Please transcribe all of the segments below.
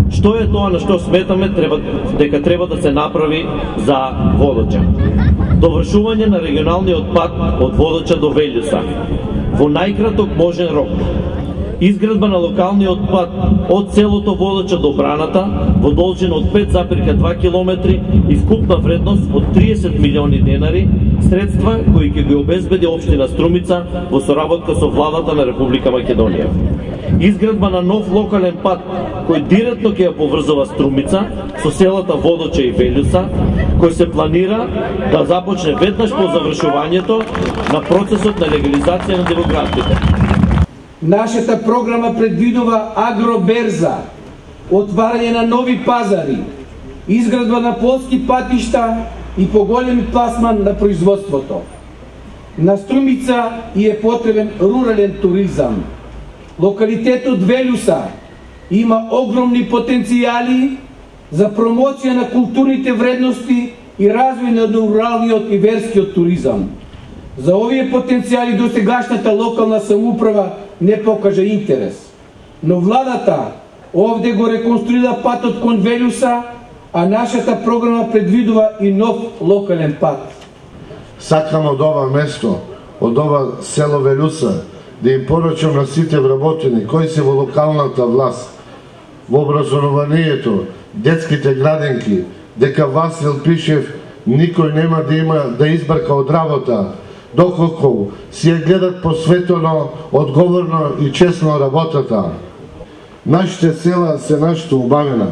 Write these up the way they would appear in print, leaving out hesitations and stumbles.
Што е тоа на што сметаме дека треба да се направи за Волоча? Довршување на регионалниот пат од Волоча до Велјуса во најкраток можен рок. Изградба на локалниот пат од селото Волоча до Браната во должина од 5,2 км и вкупна вредност од 30 милиони денари, средства кои ќе ги обезбеди општина Струмица во соработка со владата на Република Македонија. Изградба на нов локален пат кој директно ќе ја поврзува Струмица со селата Волоча и Велјуса, кој се планира да започне веднаш по завршувањето на процесот на легализација на демографите. Нашата програма предвидува агроберза, отварање на нови пазари, изградба на полски патишта и поголем пласман на производството. На Струмица и е потребен рурален туризам. Локалитетот Велјуса има огромни потенцијали за промоција на културните вредности и развој на руралниот и верскиот туризам. За овие потенцијали досегашната локална самоуправа не покажа интерес. Но владата овде го реконструира патот кон Велјуса, а нашата програма предвидува и нов локален пат. Сакам од ова место, од ова село Велјуса, да им порачам на сите вработени кои се во локалната власт, во образованието, детските градинки, дека Васил Пишев никој нема да има да избрка од работа, доколку си ја гледат посветено, одговорно и честно работата. Нашите села се нашата убавина.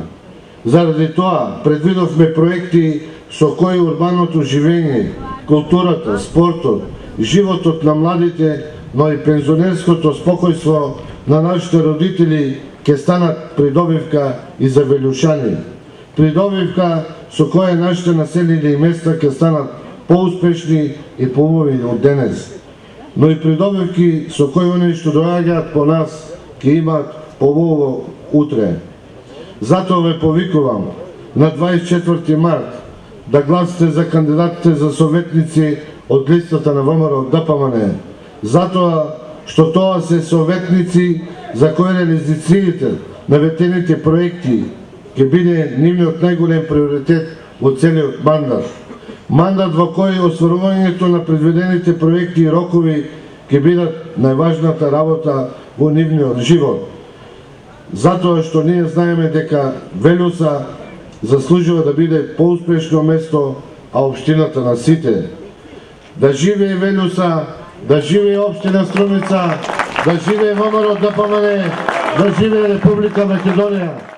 Заради тоа предвидовме проекти со кои урбаното живење, културата, спортот, животот на младите, но и пензионерското спокојство на нашите родители ќе станат придобивка и за велјушани. Придобивка со која нашите населени места ќе станат поуспешни и поубави од денес. Но и придобивки со кои оние што доаѓаат по нас ќе имаат побово утре. Затоа ве повикувам на 24 март да гласате за кандидатите за советници од листата на ВМРО-ДПМН. Затоа што тоа се советници за кои реализациите на ветените проекти ќе биде нивниот најголем приоритет во целиот мандат. Мандат во кој остварувањето на предвидените проекти и рокови ќе бидат најважната работа во нивниот живот. Затоа што ние знаеме дека Велјуса заслужува да биде поуспешно место, а општината на сите. Да живее Велјуса, да живее општина Струмица, да живее ВМРО-ДПМН, да живее Република Македонија.